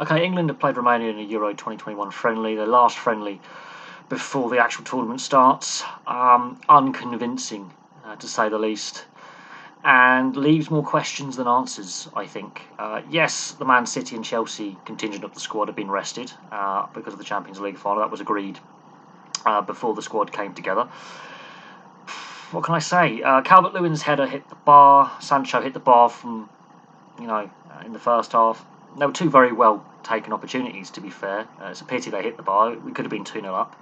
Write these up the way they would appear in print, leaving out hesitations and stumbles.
Okay, England have played Romania in a Euro 2021 friendly, their last friendly before the actual tournament starts. Unconvincing, to say the least, and leaves more questions than answers, I think. Yes, the Man City and Chelsea contingent of the squad have been rested because of the Champions League final. That was agreed before the squad came together. What can I say? Calvert-Lewin's header hit the bar. Sancho hit the bar from, in the first half. There were two very well taken opportunities, to be fair. It's a pity they hit the bar. We could have been 2-0 up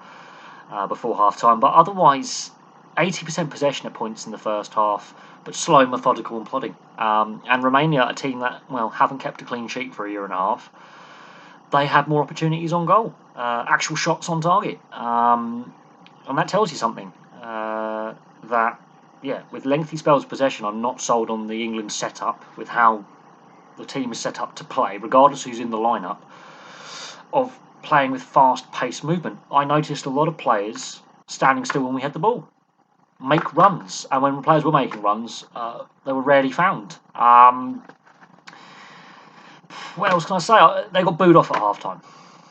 before half-time. But otherwise, 80% possession at points in the first half, but slow, methodical and plodding. And Romania, a team that, haven't kept a clean sheet for a year and a half, they had more opportunities on goal. Actual shots on target. And that tells you something. With lengthy spells of possession, I'm not sold on the England setup with how the team is set up to play, regardless who's in the lineup, of playing with fast-paced movement. I noticed a lot of players standing still when we had the ball, make runs, and when players were making runs, they were rarely found. What else can I say? They got booed off at half-time.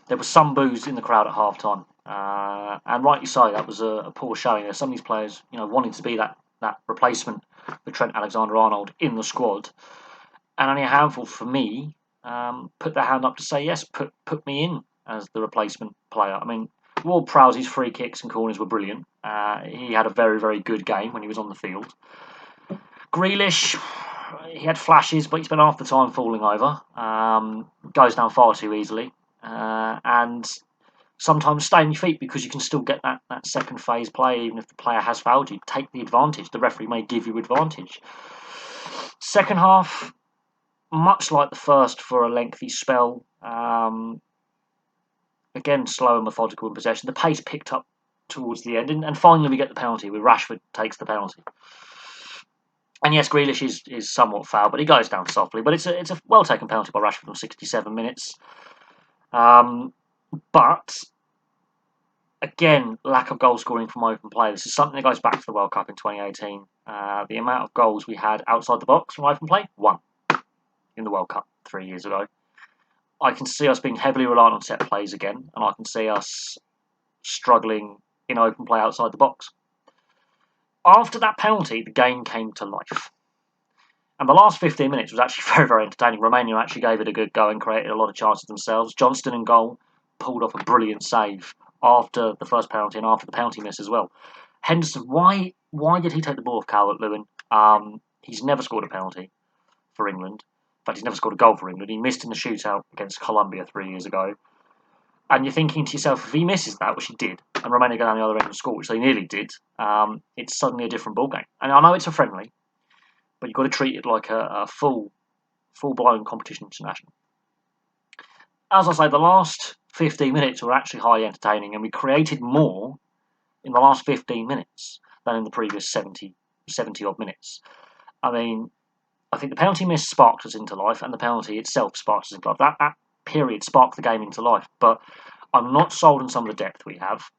There was some boos in the crowd at half-time, and rightly so. That was a poor showing. There's some of these players, wanting to be that replacement for Trent Alexander-Arnold in the squad, and only a handful, for me, put their hand up to say yes, put me in as the replacement player. I mean, Ward-Prowse's free kicks and corners were brilliant. He had a very, very good game when he was on the field. Grealish, he had flashes, but he spent half the time falling over. Goes down far too easily. And sometimes stay on your feet because you can still get that second phase play even if the player has fouled you. Take the advantage. The referee may give you advantage. Second half, much like the first for a lengthy spell. Again, slow and methodical in possession. The pace picked up towards the end, and finally we get the penalty where Rashford takes the penalty. And yes, Grealish is somewhat foul, but he goes down softly. But it's a well taken penalty by Rashford from 67 minutes. But again, lack of goal scoring from open play. This is something that goes back to the World Cup in 2018. The amount of goals we had outside the box from open play, 1 in the World Cup 3 years ago. I can see us being heavily reliant on set plays again, and I can see us struggling in open play outside the box. After that penalty, the game came to life. And the last 15 minutes was actually very, very entertaining. Romania actually gave it a good go and created a lot of chances themselves. Johnston in goal pulled off a brilliant save after the first penalty and after the penalty miss as well. Henderson, why did he take the ball off Calvert-Lewin? He's never scored a penalty for England. In fact, he's never scored a goal for England. He missed in the shootout against Colombia 3 years ago. And you're thinking to yourself, if he misses that, which he did, and Romania go down the other end and score, which they nearly did, it's suddenly a different ballgame. And I know it's a friendly, but you've got to treat it like a full-blown competition international. As I say, the last 15 minutes were actually highly entertaining, and we created more in the last 15 minutes than in the previous 70-odd minutes. I mean, I think the penalty miss sparked us into life, and the penalty itself sparked us into life. That period sparked the game into life, but I'm not sold on some of the depth we have.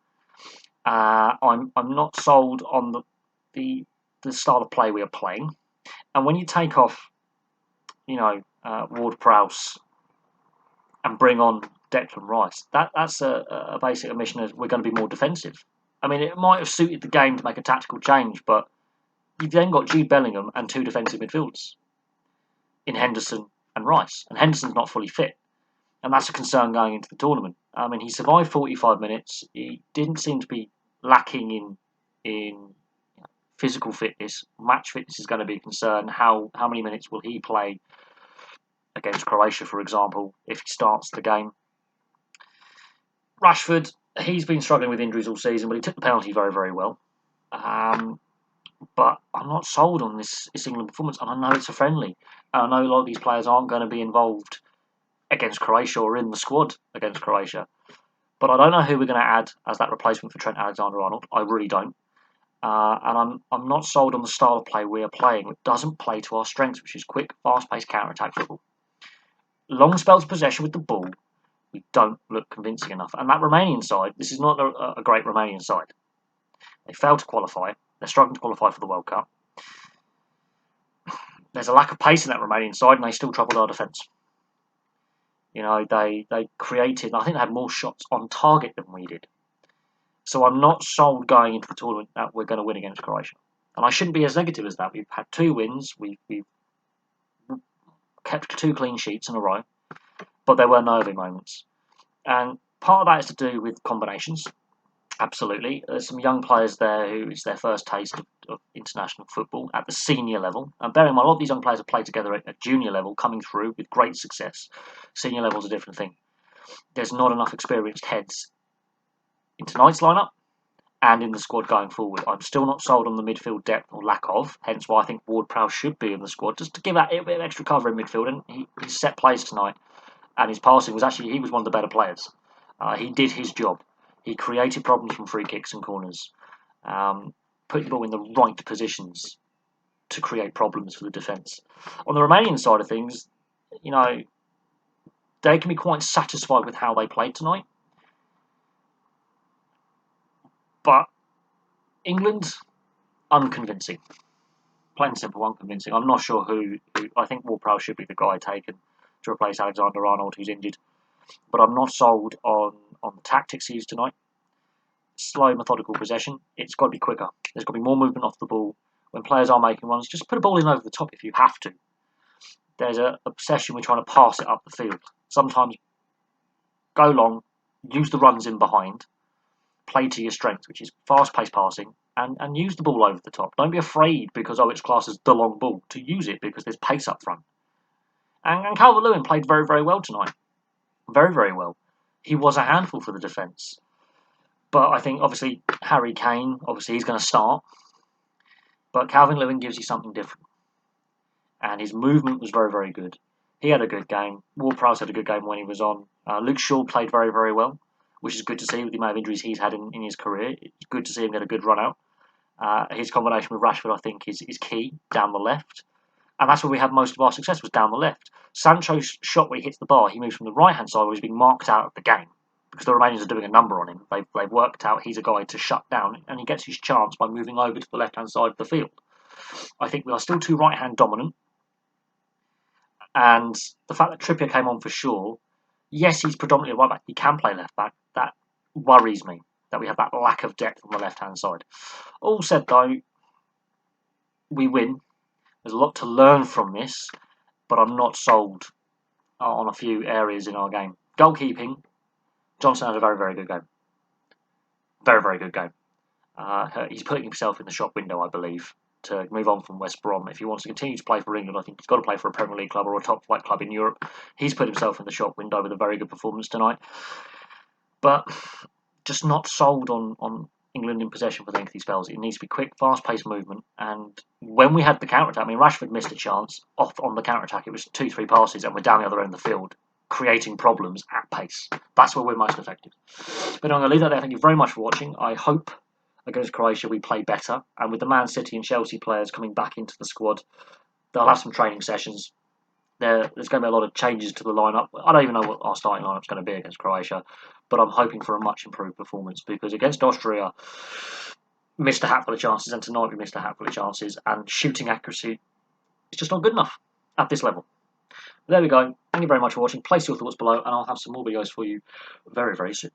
I'm not sold on the style of play we are playing. And when you take off, Ward-Prowse and bring on Declan Rice, that's a basic admission that we're going to be more defensive. I mean, it might have suited the game to make a tactical change, but you've then got Jude Bellingham and 2 defensive midfielders in Henderson and Rice. And Henderson's not fully fit. And that's a concern going into the tournament. I mean, he survived 45 minutes. He didn't seem to be lacking in physical fitness. Match fitness is going to be a concern. How many minutes will he play against Croatia, for example, if he starts the game? Rashford, he's been struggling with injuries all season, but he took the penalty very, very well. But I'm not sold on this England performance, and I know it's a friendly. And I know a lot of these players aren't going to be involved against Croatia or in the squad against Croatia. But I don't know who we're going to add as that replacement for Trent Alexander-Arnold. I really don't. And I'm not sold on the style of play we are playing. It doesn't play to our strengths, which is quick, fast-paced counter-attack football. Long spells of possession with the ball, we don't look convincing enough. And that Romanian side, this is not a great Romanian side. They failed to qualify. They're struggling to qualify for the World Cup. There's a lack of pace in that Romanian side, and they still troubled our defence. You know, they created, I think they had more shots on target than we did. So I'm not sold going into the tournament that we're going to win against Croatia. And I shouldn't be as negative as that. We've had 2 wins, we've kept 2 clean sheets in a row, but there were nervy moments. And part of that is to do with combinations. Absolutely. There's some young players there who it's their first taste of international football at the senior level. And bearing in mind, a lot of these young players have played together at junior level, coming through with great success. Senior level is a different thing. There's not enough experienced heads in tonight's lineup and in the squad going forward. I'm still not sold on the midfield depth or lack of, hence why I think Ward-Prowse should be in the squad, just to give that a bit of extra cover in midfield. And he set plays tonight, and his passing was actually, he was one of the better players. He did his job. He created problems from free kicks and corners, put the ball in the right positions to create problems for the defence. On the Romanian side of things, you know, they can be quite satisfied with how they played tonight. But England, unconvincing. Plain and simple, unconvincing. I'm not sure who I think Ward-Prowse should be the guy taken to replace Alexander-Arnold, who's injured. But I'm not sold on the tactics he used tonight. Slow, methodical possession. It's got to be quicker. There's got to be more movement off the ball. When players are making runs, just put a ball in over the top if you have to. There's an obsession with trying to pass it up the field. Sometimes go long, use the runs in behind, play to your strengths, which is fast-paced passing, and use the ball over the top. Don't be afraid because, it's classed as the long ball, to use it because there's pace up front. And Calvert-Lewin played very, very well tonight. Very, very well. He was a handful for the defence. But I think, obviously, Harry Kane, obviously, he's going to start. But Calvert-Lewin gives you something different. And his movement was very, very good. He had a good game. Ward-Prowse had a good game when he was on. Luke Shaw played very, very well, which is good to see with the amount of injuries he's had in his career. It's good to see him get a good run out. His combination with Rashford, I think, is key down the left. And that's where we had most of our success, was down the left. Sancho's shot where he hits the bar, he moves from the right-hand side where he's being marked out of the game. Because the Romanians are doing a number on him. They've worked out he's a guy to shut down, and he gets his chance by moving over to the left-hand side of the field. I think we are still too right-hand dominant. And the fact that Trippier came on for Shaw, yes, he's predominantly a right back. He can play left back. That worries me, that we have that lack of depth on the left-hand side. All said, though, we win. There's a lot to learn from this, but I'm not sold on a few areas in our game. Goalkeeping, Johnson had a very, very good game. Very, very good game. He's putting himself in the shop window, I believe, to move on from West Brom. If he wants to continue to play for England, I think he's got to play for a Premier League club or a top-flight club in Europe. He's put himself in the shop window with a very good performance tonight. But just not sold on England in possession for lengthy spells. It needs to be quick, fast-paced movement. And when we had the counter-attack, Rashford missed a chance off on the counter-attack. It was 2-3 passes and we're down the other end of the field, creating problems at pace. That's where we're most effective. But I'm going to leave that there. Thank you very much for watching. I hope against Croatia we play better. And with the Man City and Chelsea players coming back into the squad, they'll have some training sessions. There's going to be a lot of changes to the lineup. I don't even know what our starting lineup's going to be against Croatia, but I'm hoping for a much improved performance because against Austria, missed a hatful of chances, and tonight we missed a hatful of chances, and shooting accuracy is just not good enough at this level. There we go. Thank you very much for watching. Place your thoughts below, and I'll have some more videos for you very, very soon.